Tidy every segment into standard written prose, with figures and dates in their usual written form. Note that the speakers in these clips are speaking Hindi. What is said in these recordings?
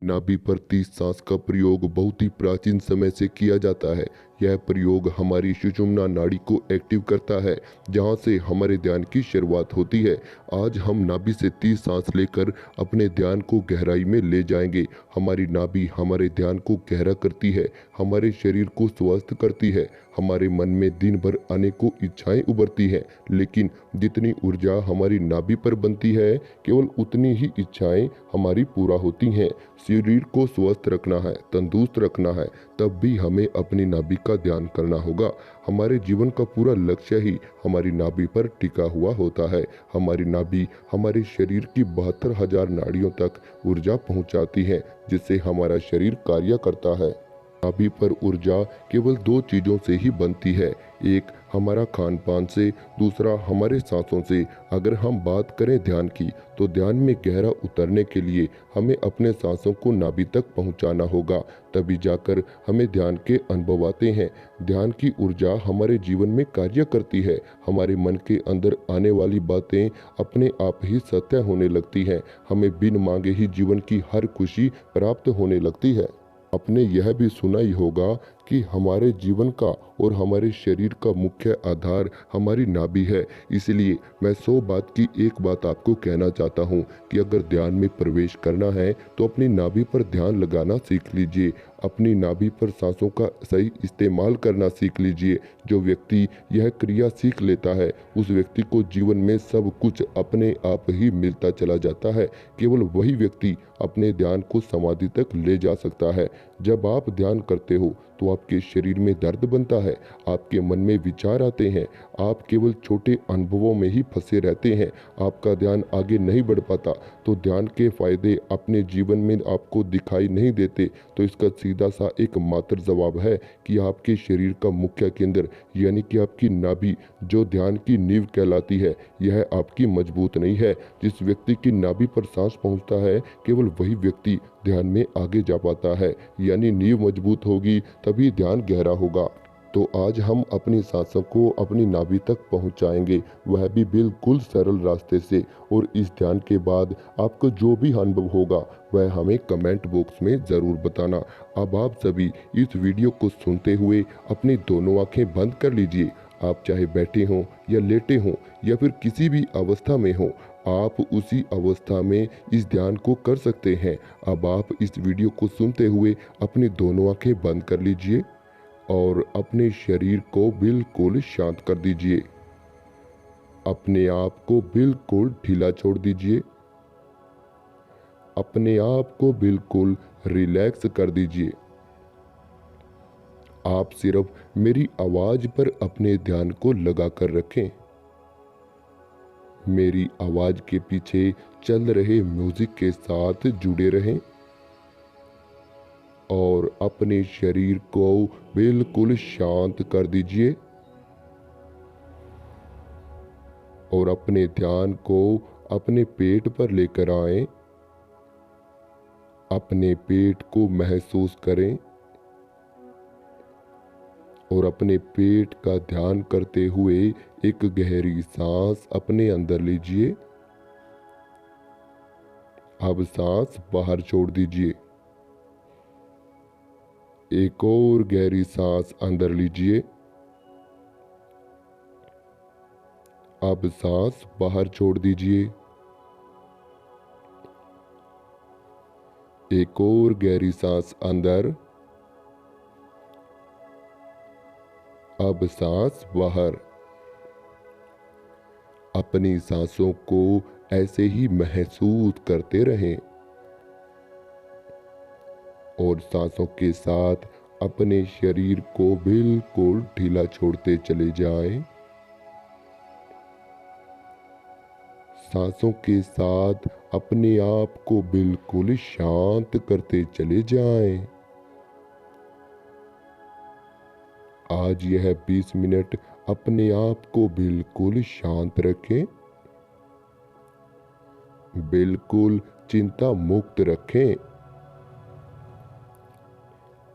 नाभि पर 30 सांस का प्रयोग बहुत ही प्राचीन समय से किया जाता है। यह प्रयोग हमारी सुषुम्ना नाड़ी को एक्टिव करता है, जहां से हमारे ध्यान की शुरुआत होती है। आज हम नाभि से 30 सांस लेकर अपने ध्यान को गहराई में ले जाएंगे। हमारी नाभि हमारे ध्यान को गहरा करती है, हमारे शरीर को स्वस्थ करती है। हमारे मन में दिन भर अनेकों इच्छाएं उभरती हैं, लेकिन जितनी ऊर्जा हमारी नाभि पर बनती है, केवल उतनी ही इच्छाएं हमारी पूरा होती हैं। शरीर को स्वस्थ रखना है, तंदुरुस्त रखना है, तब भी हमें अपनी नाभि का ध्यान करना होगा। हमारे जीवन का पूरा लक्ष्य ही हमारी नाभि पर टिका हुआ होता है। हमारी नाभि हमारे शरीर की 72,000 नाड़ियों तक ऊर्जा पहुंचाती है, जिससे हमारा शरीर कार्य करता है। नाभि पर ऊर्जा केवल दो चीजों से ही बनती है, एक हमारा खान पान से, दूसरा हमारे सांसों से। अगर हम बात करें ध्यान की, तो ध्यान में गहरा उतरने के लिए हमें अपने सांसों को नाभि तक पहुंचाना होगा, तभी जाकर हमें ध्यान के अनुभव आते हैं। ध्यान की ऊर्जा हमारे जीवन में कार्य करती है। हमारे मन के अंदर आने वाली बातें अपने आप ही सत्य होने लगती हैं। हमें बिन मांगे ही जीवन की हर खुशी प्राप्त होने लगती है। आपने यह भी सुना ही होगा कि हमारे जीवन का और हमारे शरीर का मुख्य आधार हमारी नाभि है। इसलिए मैं 100 बात की एक बात आपको कहना चाहता हूँ कि अगर ध्यान में प्रवेश करना है तो अपनी नाभि पर ध्यान लगाना सीख लीजिए। अपनी नाभि पर सांसों का सही इस्तेमाल करना सीख लीजिए। जो व्यक्ति यह क्रिया सीख लेता है, उस व्यक्ति को जीवन में सब कुछ अपने आप ही मिलता चला जाता है। केवल वही व्यक्ति अपने ध्यान को समाधि तक ले जा सकता है। जब आप ध्यान करते हो तो आपके शरीर में दर्द बनता है, आपके मन में विचार आते हैं, आप केवल छोटे अनुभवों में ही फंसे रहते हैं, आपका ध्यान आगे नहीं बढ़ पाता। तो ध्यान के फायदे अपने जीवन में आपको दिखाई नहीं देते, तो इसका सीधा सा एक मात्र जवाब है कि आपके शरीर का मुख्य केंद्र यानी कि आपकी नाभि, जो ध्यान की नींव कहलाती है, यह आपकी मजबूत नहीं है। जिस व्यक्ति की नाभि पर सांस पहुंचता है, केवल वही व्यक्ति ध्यान में आगे जा पाता है। यानी नींव मजबूत होगी तभी ध्यान गहरा होगा। तो आज हम अपनी सांसों को अपनी नाभि तक पहुंचाएंगे, वह भी बिल्कुल सरल रास्ते से। और इस ध्यान के बाद आपको जो भी अनुभव होगा वह हमें कमेंट बॉक्स में ज़रूर बताना। अब आप सभी इस वीडियो को सुनते हुए अपनी दोनों आंखें बंद कर लीजिए। आप चाहे बैठे हों या लेटे हों या फिर किसी भी अवस्था में हों, आप उसी अवस्था में इस ध्यान को कर सकते हैं। अब आप इस वीडियो को सुनते हुए अपनी दोनों आंखें बंद कर लीजिए और अपने शरीर को बिल्कुल शांत कर दीजिए। अपने आप को बिल्कुल ढीला छोड़ दीजिए। अपने आप को बिल्कुल रिलैक्स कर दीजिए। आप सिर्फ मेरी आवाज पर अपने ध्यान को लगा कर रखें। मेरी आवाज के पीछे चल रहे म्यूजिक के साथ जुड़े रहें और अपने शरीर को बिल्कुल शांत कर दीजिए और अपने ध्यान को अपने पेट पर लेकर आएं। अपने पेट को महसूस करें और अपने पेट का ध्यान करते हुए एक गहरी सांस अपने अंदर लीजिए। अब सांस बाहर छोड़ दीजिए। एक और गहरी सांस अंदर लीजिए। अब सांस बाहर छोड़ दीजिए। एक और गहरी सांस अंदर। अब सांस बाहर। अपनी सांसों को ऐसे ही महसूस करते रहें और सांसों के साथ अपने शरीर को बिल्कुल ढीला छोड़ते चले जाएं। सांसों के साथ अपने आप को बिल्कुल शांत करते चले जाएं। आज यह 20 मिनट अपने आप को बिल्कुल शांत रखें, बिल्कुल चिंता मुक्त रखें।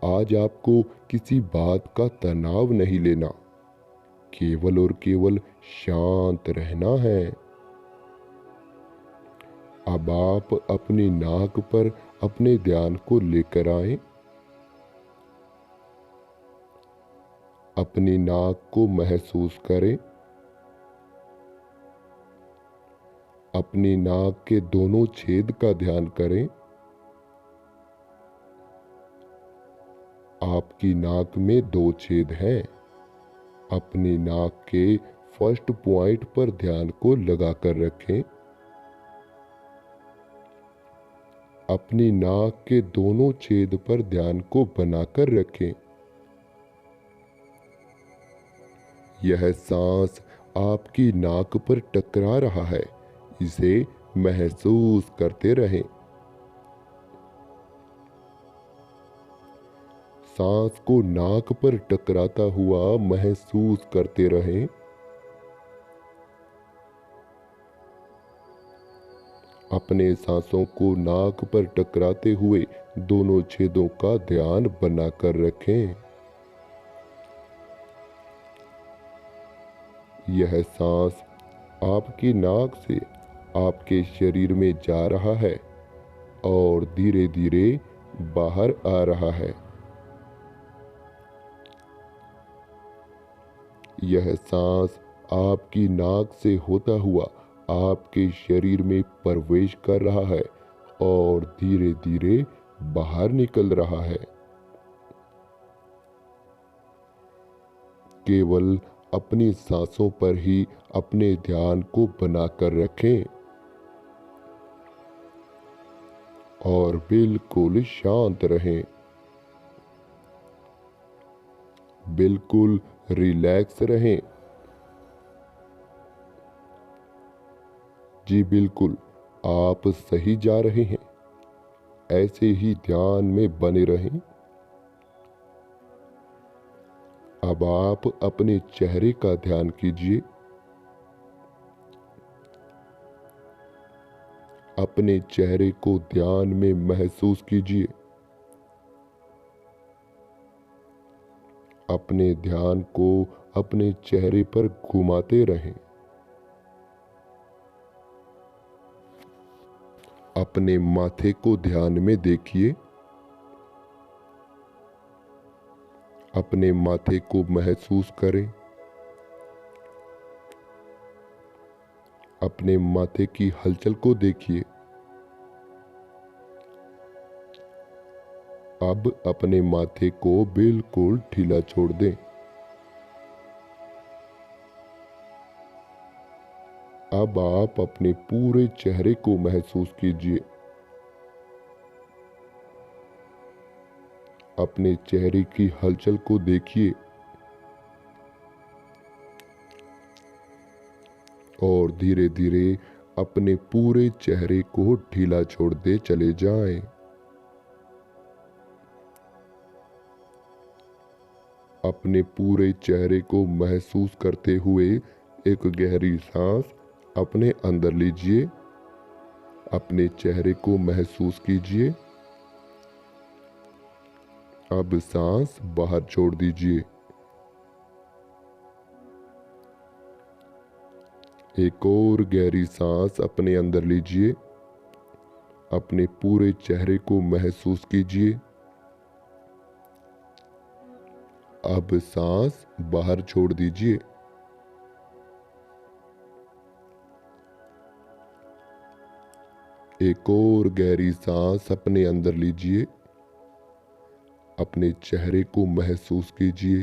आज आपको किसी बात का तनाव नहीं लेना, केवल और केवल शांत रहना है। अब आप अपनी नाक पर अपने ध्यान को लेकर आएं। अपनी नाक को महसूस करें। अपनी नाक के दोनों छेद का ध्यान करें। आपकी नाक में 2 छेद हैं। अपनी नाक के फर्स्ट पॉइंट पर ध्यान को लगाकर रखें। अपनी नाक के दोनों छेद पर ध्यान को बनाकर रखें। यह सांस आपकी नाक पर टकरा रहा है, इसे महसूस करते रहें। सांस को नाक पर टकराता हुआ महसूस करते रहें। अपने सांसों को नाक पर टकराते हुए दोनों छेदों का ध्यान बनाकर रखें। यह सांस आपकी नाक से आपके शरीर में जा रहा है और धीरे धीरे बाहर आ रहा है। यह सांस आपकी नाक से होता हुआ आपके शरीर में प्रवेश कर रहा है और धीरे धीरे बाहर निकल रहा है। केवल अपनी सांसों पर ही अपने ध्यान को बनाकर रखें और बिल्कुल शांत रहें। बिल्कुल रिलैक्स रहें। जी बिल्कुल, आप सही जा रहे हैं। ऐसे ही ध्यान में बने रहें। अब आप अपने चेहरे का ध्यान कीजिए। अपने चेहरे को ध्यान में महसूस कीजिए। अपने ध्यान को अपने चेहरे पर घुमाते रहें। अपने माथे को ध्यान में देखिए। अपने माथे को महसूस करें। अपने माथे की हलचल को देखिए। अब अपने माथे को बिल्कुल ढीला छोड़ दें। अब आप अपने पूरे चेहरे को महसूस कीजिए। अपने चेहरे की हलचल को देखिए और धीरे धीरे अपने पूरे चेहरे को ढीला छोड़ते चले जाएं। अपने पूरे चेहरे को महसूस करते हुए एक गहरी सांस अपने अंदर लीजिए। अपने चेहरे को महसूस कीजिए। अब सांस बाहर छोड़ दीजिए। एक और गहरी सांस अपने अंदर लीजिए। अपने पूरे चेहरे को महसूस कीजिए। अब सांस बाहर छोड़ दीजिए। एक और गहरी सांस अपने अंदर लीजिए। अपने चेहरे को महसूस कीजिए।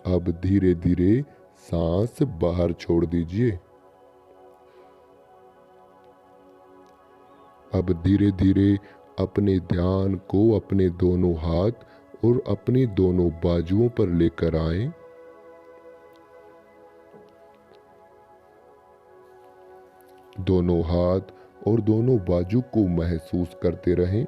अब धीरे धीरे सांस बाहर छोड़ दीजिए। अब धीरे धीरे अपने ध्यान को अपने दोनों हाथ और अपनी दोनों बाजुओं पर लेकर आएं। दोनों हाथ और दोनों बाजू को महसूस करते रहें।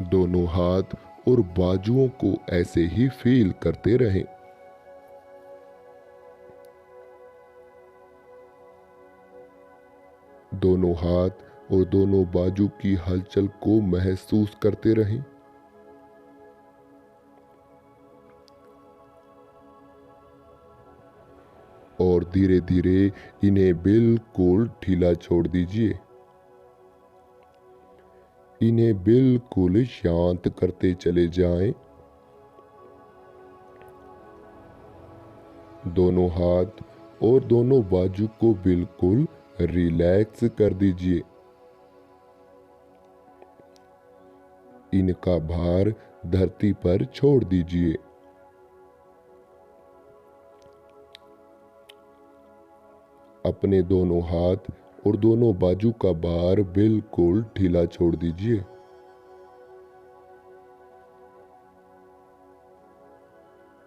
दोनों हाथ और बाजुओं को ऐसे ही फील करते रहें। दोनों हाथ और दोनों बाजू की हलचल को महसूस करते रहें। और धीरे धीरे इन्हें बिल्कुल ढीला छोड़ दीजिए। इन्हें बिल्कुल शांत करते चले जाएं। दोनों हाथ और दोनों बाजू को बिल्कुल रिलैक्स कर दीजिए। इनका भार धरती पर छोड़ दीजिए। अपने दोनों हाथ और दोनों बाजू का भार बिल्कुल ढीला छोड़ दीजिए।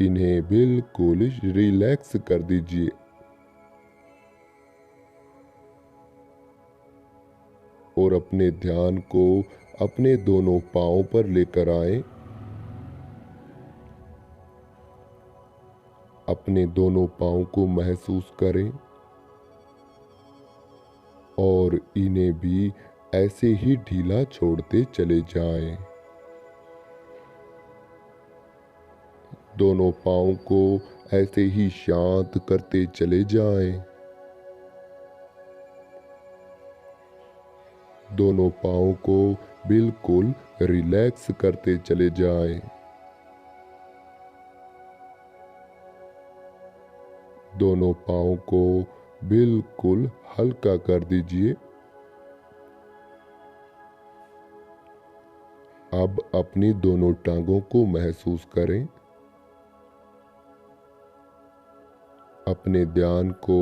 इन्हें बिल्कुल रिलैक्स कर दीजिए। और अपने ध्यान को अपने दोनों पांवों पर लेकर आएं। अपने दोनों पांवों को महसूस करें और इन्हें भी ऐसे ही ढीला छोड़ते चले जाएं। दोनों पांवों को ऐसे ही शांत करते चले जाएं। दोनों पांवों को बिल्कुल रिलैक्स करते चले जाएं। दोनों पांवों को बिल्कुल हल्का कर दीजिए। अब अपनी दोनों टांगों को महसूस करें। अपने ध्यान को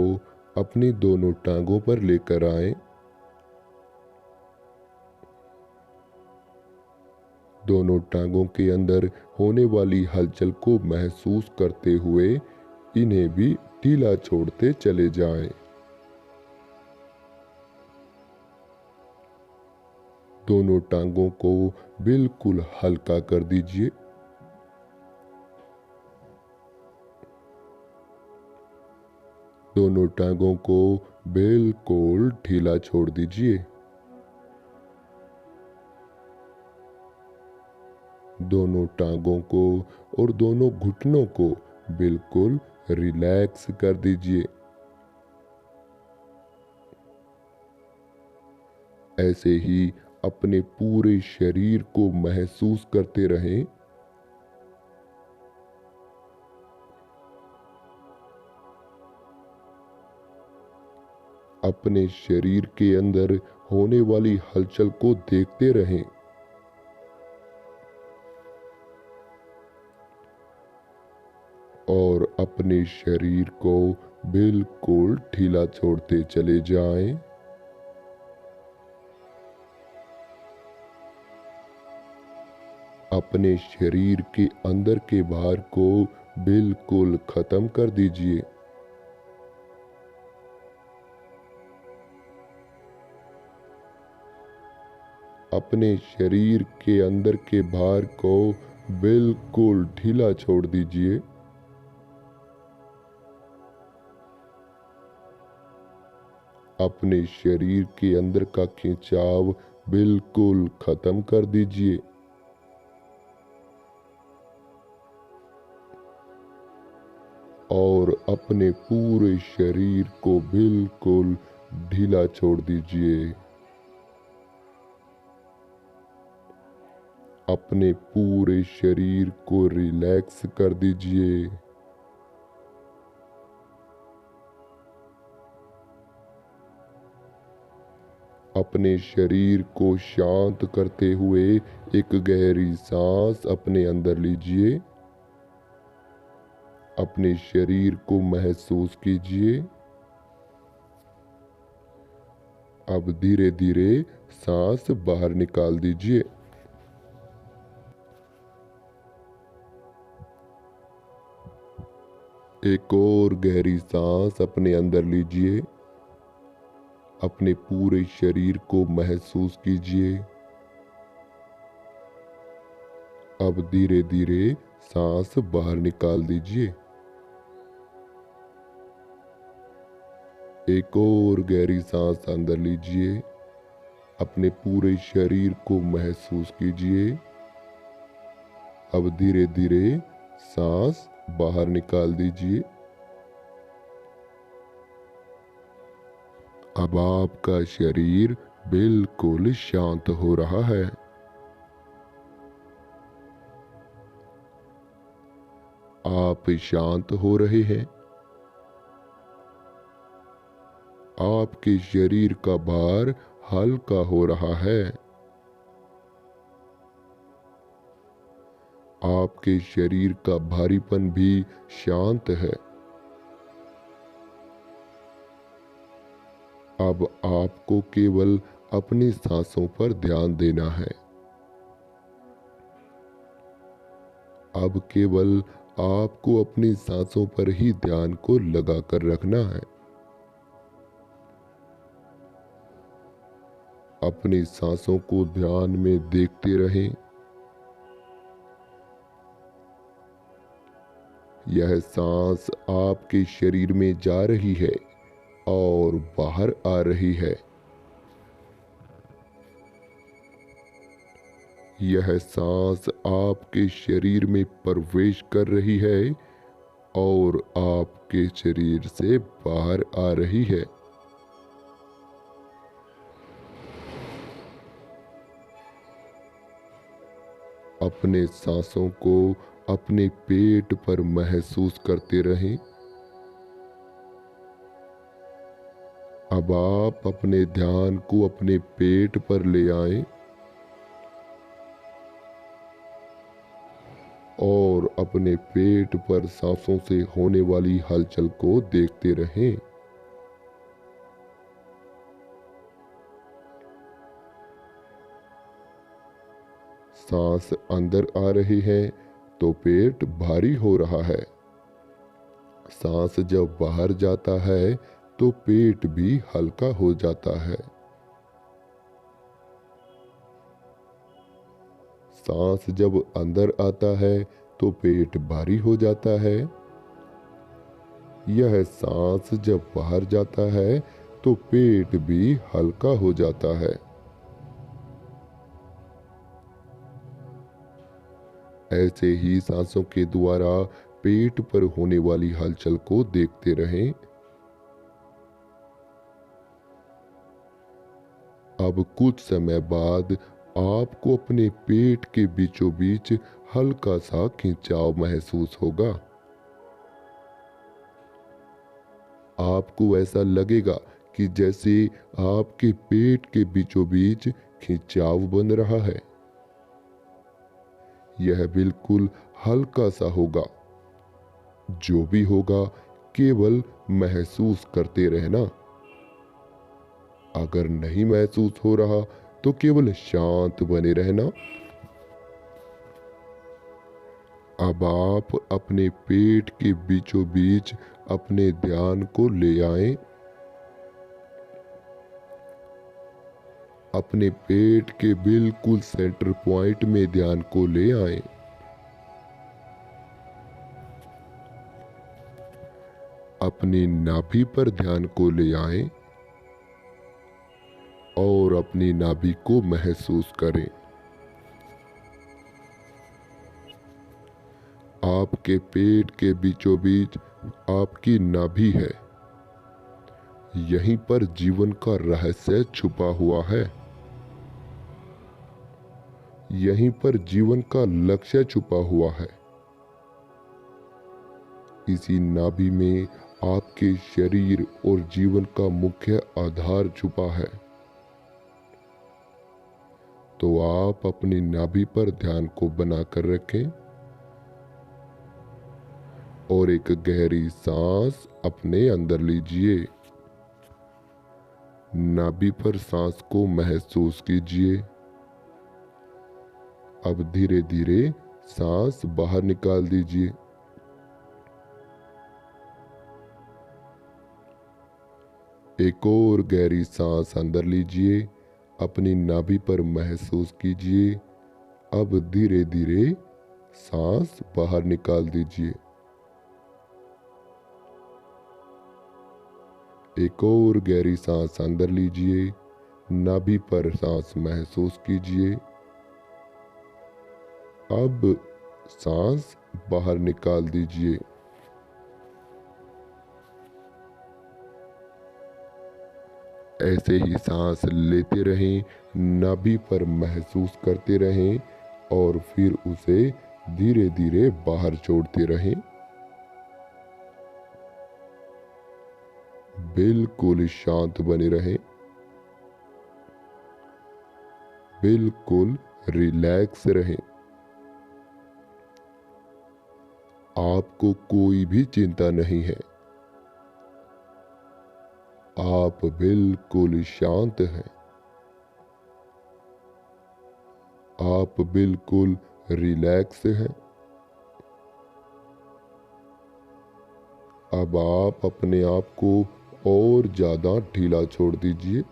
अपनी दोनों टांगों पर लेकर आएं। दोनों टांगों के अंदर होने वाली हलचल को महसूस करते हुए इन्हें भी ढीला छोड़ते चले जाएं। दोनों टांगों को बिल्कुल हल्का कर दीजिए। दोनों टांगों को बिल्कुल ढीला छोड़ दीजिए। दोनों टांगों को और दोनों घुटनों को बिल्कुल रिलैक्स कर दीजिए। ऐसे ही अपने पूरे शरीर को महसूस करते रहें। अपने शरीर के अंदर होने वाली हलचल को देखते रहें। और अपने शरीर को बिल्कुल ढीला छोड़ते चले जाएं। अपने शरीर के अंदर के भार को बिल्कुल खत्म कर दीजिए। अपने शरीर के अंदर के भार को बिल्कुल ढीला छोड़ दीजिए। अपने शरीर के अंदर का खिंचाव बिल्कुल खत्म कर दीजिए। और अपने पूरे शरीर को बिल्कुल ढीला छोड़ दीजिए। अपने पूरे शरीर को रिलैक्स कर दीजिए। अपने शरीर को शांत करते हुए एक गहरी सांस अपने अंदर लीजिए। अपने शरीर को महसूस कीजिए। अब धीरे धीरे सांस बाहर निकाल दीजिए। एक और गहरी सांस अपने अंदर लीजिए। अपने पूरे शरीर को महसूस कीजिए। अब धीरे धीरे सांस बाहर निकाल दीजिए। एक और गहरी सांस अंदर लीजिए। अपने पूरे शरीर को महसूस कीजिए। अब धीरे धीरे सांस बाहर निकाल दीजिए। अब आपका शरीर बिल्कुल शांत हो रहा है। आप शांत हो रहे हैं। आपके शरीर का भार हल्का हो रहा है। आपके शरीर का भारीपन भी शांत है। अब आपको केवल अपनी सांसों पर ध्यान देना है। अब केवल आपको अपनी सांसों पर ही ध्यान को लगा कर रखना है। अपनी सांसों को ध्यान में देखते रहें। यह सांस आपके शरीर में जा रही है और बाहर आ रही है। यह सांस आपके शरीर में प्रवेश कर रही है और आपके शरीर से बाहर आ रही है। अपने सांसों को अपने पेट पर महसूस करते रहें। अब आप अपने ध्यान को अपने पेट पर ले आएं और अपने पेट पर सांसों से होने वाली हलचल को देखते रहें। सांस अंदर आ रही है तो पेट भारी हो रहा है। सांस जब बाहर जाता है तो पेट भी हल्का हो जाता है। सांस जब अंदर आता है तो पेट भारी हो जाता है। यह सांस जब बाहर जाता है तो पेट भी हल्का हो जाता है। ऐसे ही सांसों के द्वारा पेट पर होने वाली हलचल को देखते रहें। अब कुछ समय बाद आपको अपने पेट के बीचों बीच हल्का सा खिंचाव महसूस होगा। आपको ऐसा लगेगा कि जैसे आपके पेट के बीचों बीच खिंचाव बन रहा है। यह बिल्कुल हल्का सा होगा। जो भी होगा केवल महसूस करते रहना। अगर नहीं महसूस हो रहा तो केवल शांत बने रहना। अब आप अपने पेट के बीचों बीच अपने ध्यान को ले आएं। अपने पेट के बिल्कुल सेंटर पॉइंट में ध्यान को ले आएं। अपनी नाभि पर ध्यान को ले आएं और अपनी नाभि को महसूस करें। आपके पेट के बीचों बीच आपकी नाभि है। यहीं पर जीवन का रहस्य छुपा हुआ है। यहीं पर जीवन का लक्ष्य छुपा हुआ है। इसी नाभि में आपके शरीर और जीवन का मुख्य आधार छुपा है। तो आप अपनी नाभि पर ध्यान को बनाकर रखें और एक गहरी सांस अपने अंदर लीजिए। नाभि पर सांस को महसूस कीजिए। अब धीरे धीरे सांस बाहर निकाल दीजिए। एक और गहरी सांस अंदर लीजिए। अपनी नाभि पर महसूस कीजिए। अब धीरे धीरे सांस बाहर निकाल दीजिए। एक और गहरी सांस अंदर लीजिए। नाभि पर सांस महसूस कीजिए। अब सांस बाहर निकाल दीजिए। ऐसे ही सांस लेते रहें, नाभि पर महसूस करते रहें और फिर उसे धीरे धीरे बाहर छोड़ते रहें। बिल्कुल शांत बने रहें, बिल्कुल रिलैक्स रहें। आपको कोई भी चिंता नहीं है, आप बिल्कुल शांत हैं, आप बिल्कुल रिलैक्स हैं। अब आप अपने आप को और ज़्यादा ढीला छोड़ दीजिए।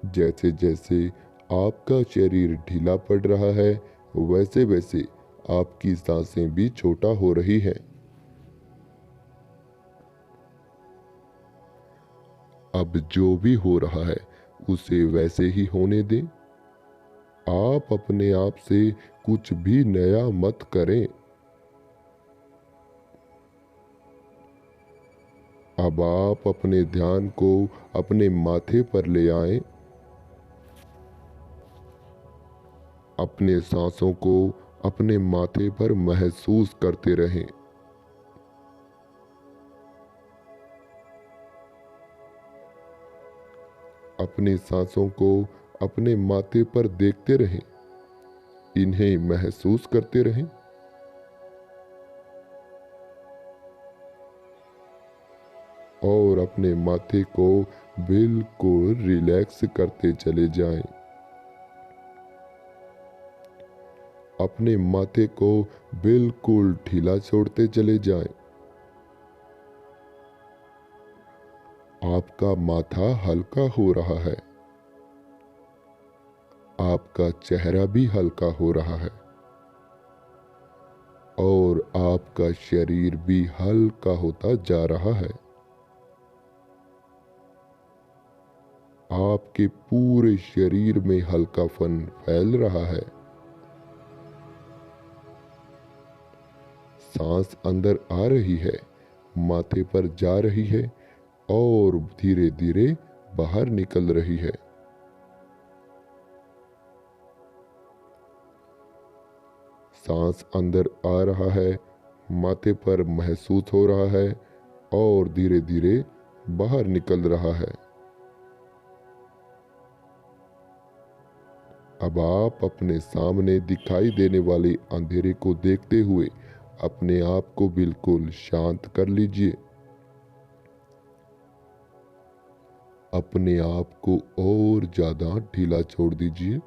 जैसे जैसे आपका शरीर ढीला पड़ रहा है, वैसे वैसे आपकी सांसें भी छोटा हो रही हैं। अब जो भी हो रहा है उसे वैसे ही होने दें। आप अपने आप से कुछ भी नया मत करें। अब आप अपने ध्यान को अपने माथे पर ले आएं। अपने सांसों को अपने माथे पर महसूस करते रहें। अपनी सांसों को अपने माथे पर देखते रहें, इन्हें महसूस करते रहें। और अपने माथे को बिल्कुल रिलैक्स करते चले जाएं। अपने माथे को बिल्कुल ढीला छोड़ते चले जाएं। आपका माथा हल्का हो रहा है, आपका चेहरा भी हल्का हो रहा है और आपका शरीर भी हल्का होता जा रहा है। आपके पूरे शरीर में हल्कापन फैल रहा है। सांस अंदर आ रही है, माथे पर जा रही है और धीरे धीरे बाहर निकल रही है। सांस अंदर आ रहा है, माथे पर महसूस हो रहा है और धीरे धीरे बाहर निकल रहा है। अब आप अपने सामने दिखाई देने वाले अंधेरे को देखते हुए अपने आप को बिल्कुल शांत कर लीजिए। अपने आप को और ज़्यादा ढीला छोड़ दीजिए।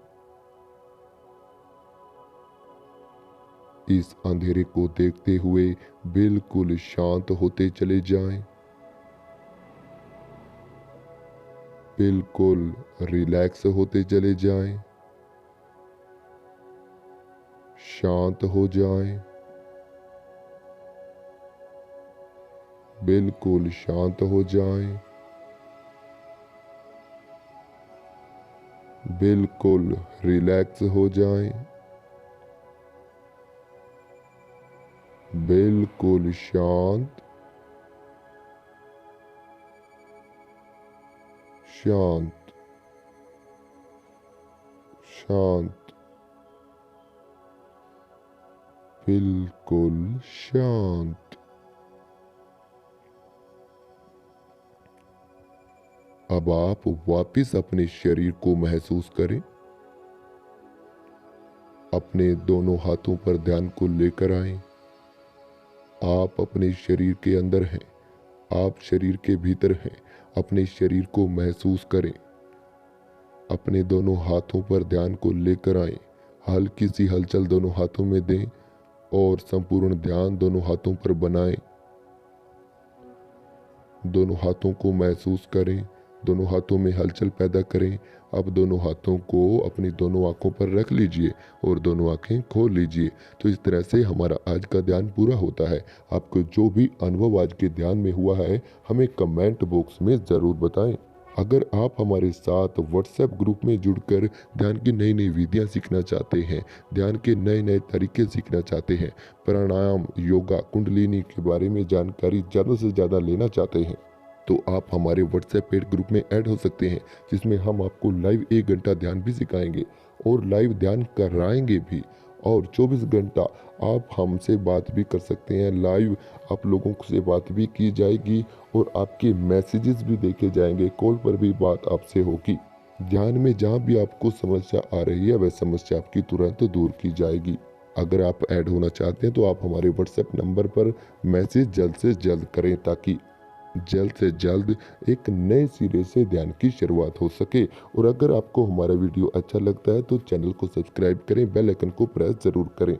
इस अंधेरे को देखते हुए बिल्कुल शांत होते चले जाएं। बिल्कुल रिलैक्स होते चले जाएं। शांत हो जाएं। बिल्कुल शांत हो जाएं। बिल्कुल रिलैक्स हो जाएं। बिल्कुल शांत, शांत, शांत, बिल्कुल शांत। अब आप वापिस अपने शरीर को महसूस करें। अपने दोनों हाथों पर ध्यान को लेकर आएं। आप अपने शरीर के अंदर हैं, आप शरीर के भीतर हैं। अपने शरीर को महसूस करें। अपने दोनों हाथों पर ध्यान को लेकर आएं। हल्की सी हलचल दोनों हाथों में दें और संपूर्ण ध्यान दोनों हाथों पर बनाएं। दोनों हाथों को महसूस करें, दोनों हाथों में हलचल पैदा करें। अब दोनों हाथों को अपनी दोनों आंखों पर रख लीजिए और दोनों आंखें खोल लीजिए। तो इस तरह से हमारा आज का ध्यान पूरा होता है। आपको जो भी अनुभव आज के ध्यान में हुआ है, हमें कमेंट बॉक्स में ज़रूर बताएं। अगर आप हमारे साथ व्हाट्सएप ग्रुप में जुड़कर ध्यान की नई नई विधियां सीखना चाहते हैं, ध्यान के नए नए तरीके सीखना चाहते हैं, प्राणायाम, योगा, कुंडलिनी के बारे में जानकारी ज़्यादा से ज़्यादा लेना चाहते हैं, तो आप हमारे व्हाट्सएप पेड ग्रुप में ऐड हो सकते हैं, जिसमें हम आपको लाइव 1 घंटा ध्यान भी सिखाएंगे और लाइव ध्यान कराएंगे भी। और 24 घंटा आप हमसे बात भी कर सकते हैं, लाइव आप लोगों से बात भी की जाएगी और आपके मैसेजेस भी देखे जाएंगे, कॉल पर भी बात आपसे होगी। ध्यान में जहाँ भी आपको समस्या आ रही है वह समस्या आपकी तुरंत दूर की जाएगी। अगर आप ऐड होना चाहते हैं तो आप हमारे व्हाट्सएप नंबर पर मैसेज जल्द से जल्द करें, ताकि जल्द से जल्द एक नए सिरे से ध्यान की शुरुआत हो सके। और अगर आपको हमारा वीडियो अच्छा लगता है तो चैनल को सब्सक्राइब करें, बेल आइकन को प्रेस ज़रूर करें।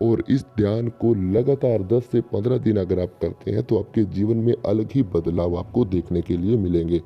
और इस ध्यान को लगातार 10 से 15 दिन अगर आप करते हैं तो आपके जीवन में अलग ही बदलाव आपको देखने के लिए मिलेंगे।